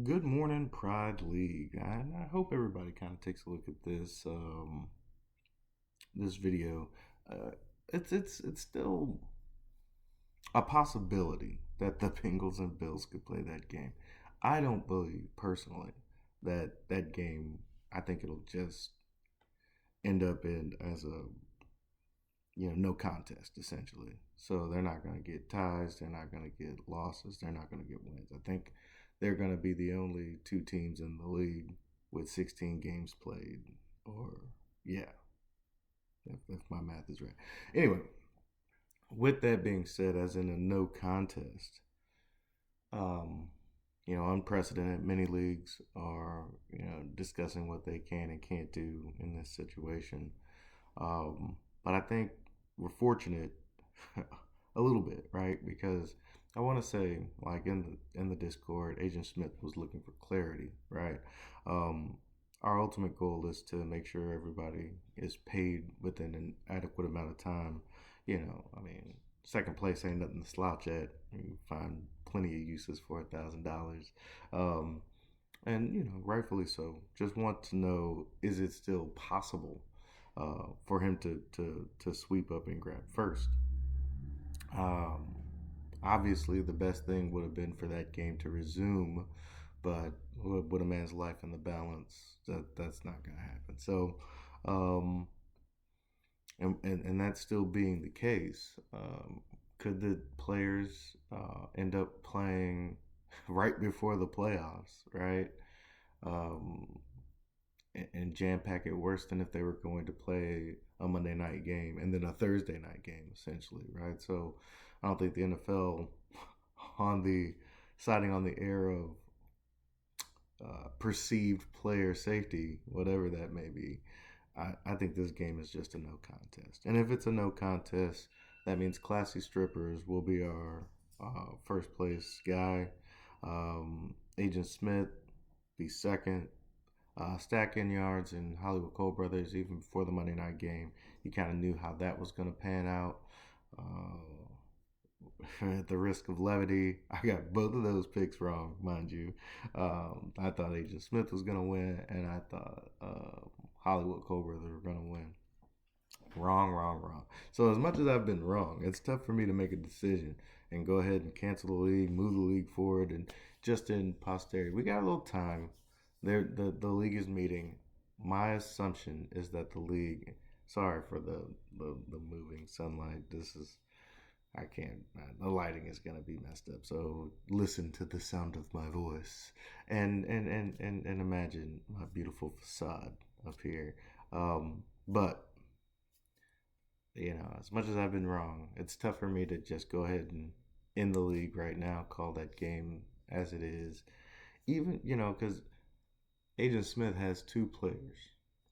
Good morning, Pride League. I hope everybody kind of takes a look at this video. Uh, it's still a possibility that the Bengals and Bills could play that game. I don't believe personally that that game. I think it'll just end up in as a no contest essentially. So they're not going to get ties. They're not going to get losses. They're not going to get wins. I think they're going to be the only two teams in the league with 16 games played. Or yeah, if my math is right. Anyway, with that being said, as in a no contest, um, unprecedented. Many leagues are discussing what they can and can't do in this situation. But I think we're fortunate a little bit, right? Because I want to say, like in the Discord, Agent Smith was looking for clarity, right? Um, our ultimate goal is to make sure everybody is paid within an adequate amount of time. I mean, second place ain't nothing to slouch at. You find plenty of uses for $1,000. Um, and rightfully so. Just want to know, is it still possible for him to sweep up and grab first? Um, Obviously, the best thing would have been for that game to resume, but with a man's life in the balance, that's not going to happen. So, um, and that still being the case, could the players end up playing right before the playoffs, right? Um, and jam pack it worse than if they were going to play a Monday night game and then a Thursday night game, essentially, right? So I don't think the NFL, on the siding on the air of perceived player safety, whatever that may be, I think this game is just a no contest. And if it's a no contest, that means Classy Strippers will be our first place guy. Agent Smith be second. Stacking yards and Hollywood Cole Brothers, even before the Monday night game, you kind of knew how that was going to pan out. At the risk of levity, I got both of those picks wrong, mind you. I thought Agent Smith was going to win, and I thought Hollywood Cole Brothers were going to win. Wrong, wrong, wrong. So as much as I've been wrong, it's tough for me to make a decision and go ahead and cancel the league, move the league forward, and just in posterity, we got a little time. The league is meeting. My assumption is that the league. Sorry for the moving sunlight. This is I can't. The lighting is gonna be messed up. So listen to the sound of my voice and imagine my beautiful facade up here. But as much as I've been wrong, it's tough for me to just go ahead and in the league right now call that game as it is. Even because Agent Smith has two players,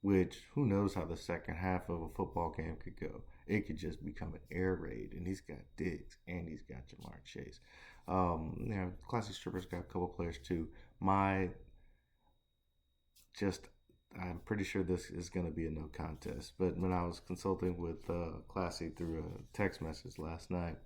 which who knows how the second half of a football game could go. It could just become an air raid, and he's got Diggs and he's got Jamar Chase. Classic Strippers got a couple players too. My just I'm pretty sure this is going to be a no contest. But when I was consulting with Classy through a text message last night,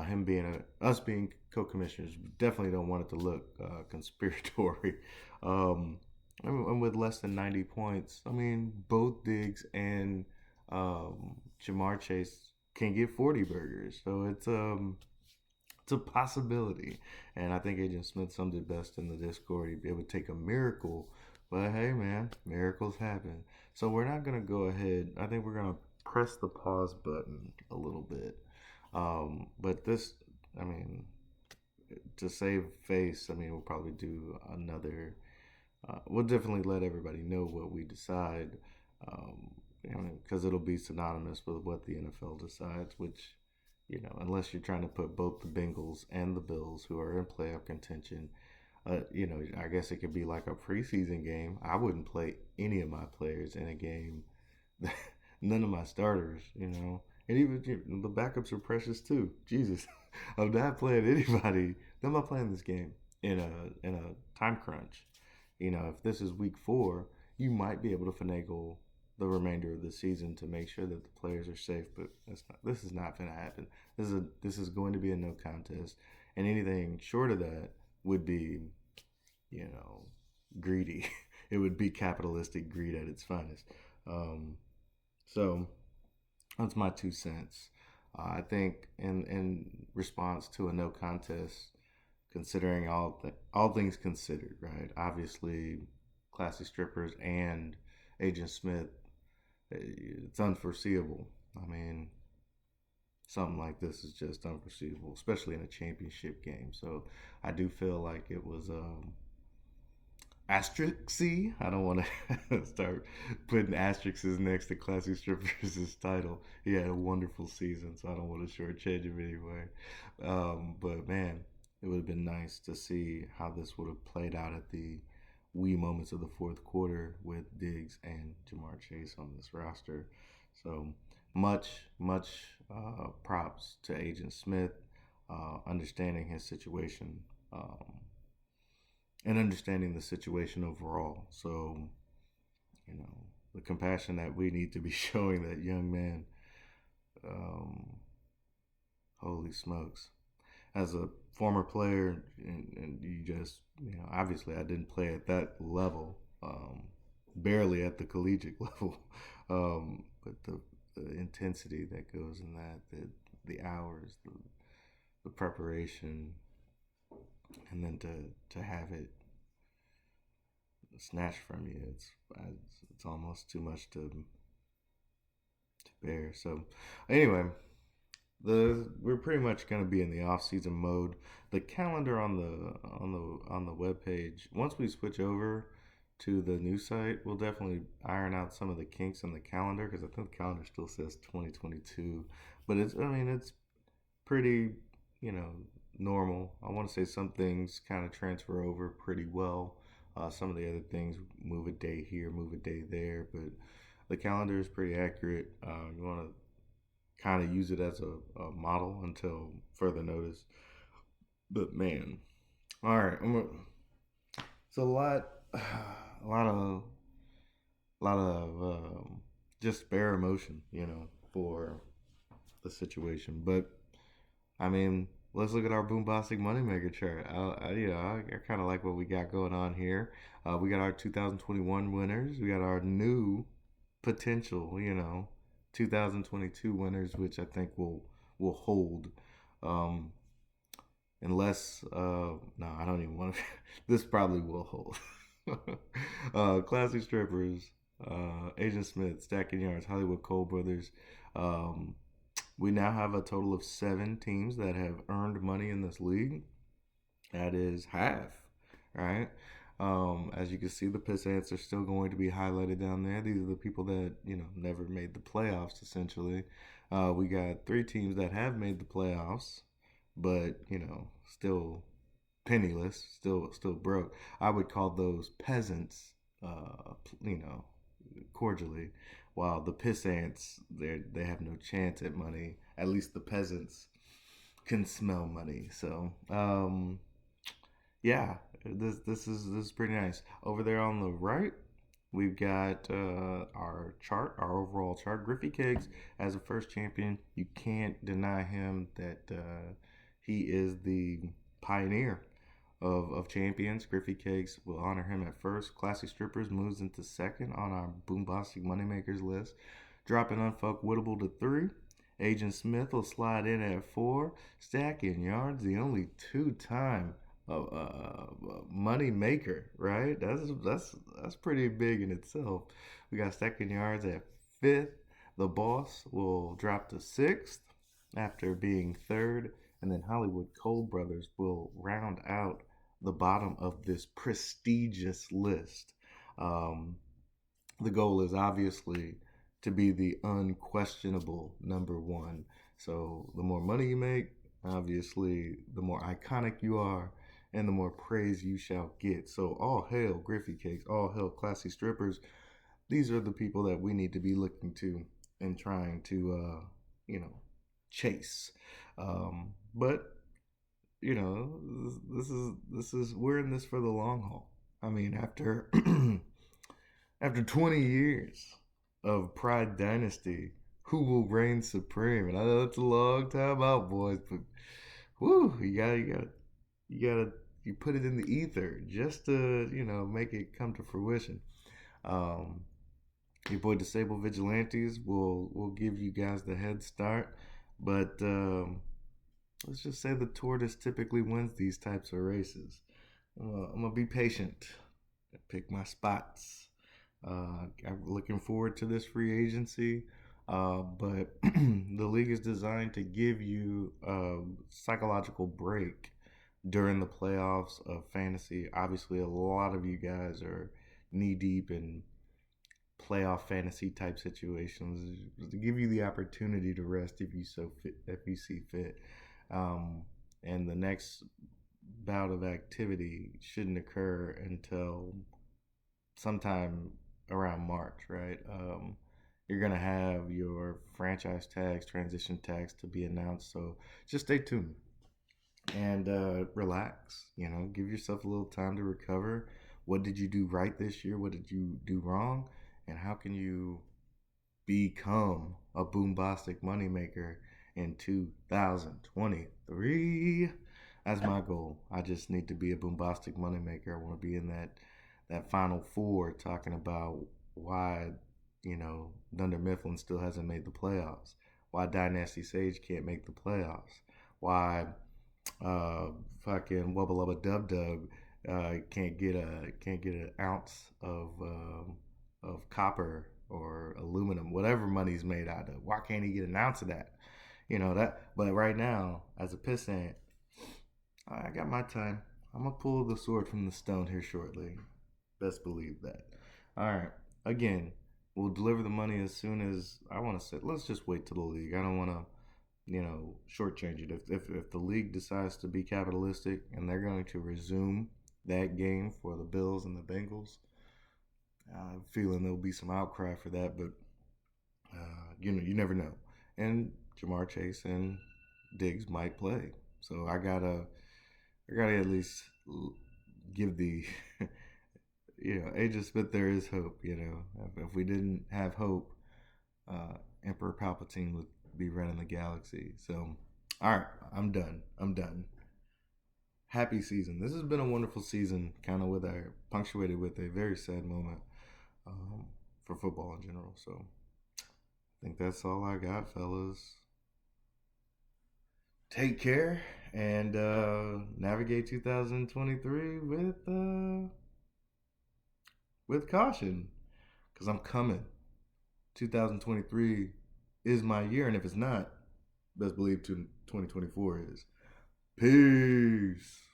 him being us being co-commissioners, definitely don't want it to look conspiratory. Um, and with less than 90 points, I mean, both Diggs and Jamar Chase can get 40 burgers. So it's a possibility. And I think Agent Smith summed it best in the Discord. It would take a miracle. But hey, man, miracles happen. So we're not going to go ahead. I think we're going to press the pause button a little bit. But this, I mean, to save face, I mean, we'll probably do another. We'll definitely let everybody know what we decide, um, because it'll be synonymous with what the NFL decides. Which, unless you're trying to put both the Bengals and the Bills, who are in playoff contention, I guess it could be like a preseason game. I wouldn't play any of my players in a game, none of my starters, and even the backups are precious too. Jesus, I'm not playing anybody. I'm not playing this game in a time crunch. If this is week 4, you might be able to finagle the remainder of the season to make sure that the players are safe. But this is not going to happen. This is going to be a no contest, and anything short of that would be you know, greedy. It would be capitalistic greed at its finest. Um, so that's my 2 cents. I think in response to a no contest, considering all things considered, right? Obviously, classy strippers and Agent Smith, it's unforeseeable. I mean, something like this is just unforeseeable, especially in a championship game. So I do feel like it was asterisk. I don't want to start putting asterisks next to Classy Strippers' title. He had a wonderful season, so I don't want to shortchange him anyway. But man, it would have been nice to see how this would have played out at the wee moments of the fourth quarter with Diggs and Jamar Chase on this roster. So much props to Agent Smith, understanding his situation. And understanding the situation overall. So, you know, the compassion that we need to be showing that young man, um, holy smokes. As a former player, and you just, obviously I didn't play at that level, barely at the collegiate level, but the intensity that goes in that, the hours, the preparation, and then to have it snatched from you, it's almost too much to bear. So anyway, we're pretty much going to be in the off season mode. The calendar on the web page. Once we switch over to the new site, we'll definitely iron out some of the kinks in the calendar because I think the calendar still says 2022, but it's pretty you know normal. I want to say some things kind of transfer over pretty well. Some of the other things move a day here, move a day there, but the calendar is pretty accurate. You want to kind of use it as a model until further notice. But man, all right, it's a lot of just spare emotion, for the situation. But I mean, let's look at our Bombastic Moneymaker chart. I kind of like what we got going on here. We got our 2021 winners. We got our new potential, 2022 winners, which I think will hold. Um, unless, no, I don't even want to. This probably will hold. Classic Strippers, Agent Smith, Stacking Yards, Hollywood Cole Brothers. Um, we now have a total of 7 teams that have earned money in this league. That is half, right? As you can see, the Piss Ants are still going to be highlighted down there. These are the people that never made the playoffs. Essentially, we got 3 teams that have made the playoffs, but still penniless, still broke. I would call those peasants, you know, cordially, while the Piss Ants they have no chance at money. At least the peasants can smell money. So yeah, this is pretty nice. Over there on the right, we've got our chart, our overall chart. Griffey Cakes as a first champion. You can't deny him that he is the pioneer of champions. Griffey Cakes will honor him at first. Classy Strippers moves into second on our Bombastic Moneymakers list, dropping Unfuckwittable to 3. Agent Smith will slide in at 4. Stacking Yards, the only 2-time money maker, right? That's pretty big in itself. We got Stacking Yards at 5th. The Boss will drop to 6th after being 3rd, and then Hollywood Cole Brothers will round out the bottom of this prestigious list. Um, the goal is obviously to be the unquestionable number one. So the more money you make, obviously, the more iconic you are, and the more praise you shall get. So all hail Griffey Cakes, all hail Classy Strippers. These are the people that we need to be looking to and trying to, chase. But this is we're in this for the long haul. I mean, after after 20 years of Pride Dynasty, who will reign supreme? And I know it's a long time out, boys, but whoo, you gotta you put it in the ether just to make it come to fruition. Um, your boy Disabled Vigilantes will give you guys the head start, but let's just say the tortoise typically wins these types of races. I'm gonna be patient, pick my spots. I'm looking forward to this free agency, but the league is designed to give you a psychological break during the playoffs of fantasy. Obviously, a lot of you guys are knee deep in playoff fantasy type situations to give you the opportunity to rest if you see fit. Um, and the next bout of activity shouldn't occur until sometime around March, right? You're gonna have your franchise tags, transition tags to be announced, so just stay tuned and relax. Give yourself a little time to recover. What did you do right this year? What did you do wrong? And how can you become a bombastic moneymaker in 2023? That's my goal. I just need to be a bombastic moneymaker. I want to be in that final four talking about why Dunder Mifflin still hasn't made the playoffs. Why Dynasty Sage can't make the playoffs. Why uh, fucking Wubba Lubba Dub Dub can't get an ounce of copper or aluminum, whatever money's made out of. Why can't he get an ounce of that? That. But right now, as a pissant, I got my time. I'm gonna pull the sword from the stone here shortly. Best believe that. All right. Again, we'll deliver the money as soon as I want to say. Let's just wait till the league. I don't want to shortchange it. If the league decides to be capitalistic and they're going to resume that game for the Bills and the Bengals, I'm feeling there'll be some outcry for that, but you never know. And Jamar Chase and Diggs might play, so I gotta at least give the Agent Smith, there is hope. If we didn't have hope, Emperor Palpatine would be running the galaxy. So, all right, I'm done. Happy season. This has been a wonderful season, kind of punctuated with a very sad moment for football in general. So, I think that's all I got, fellas. Take care and navigate 2023 with caution, because I'm coming. 2023 is my year, and if it's not, best believe 2024 is. Peace.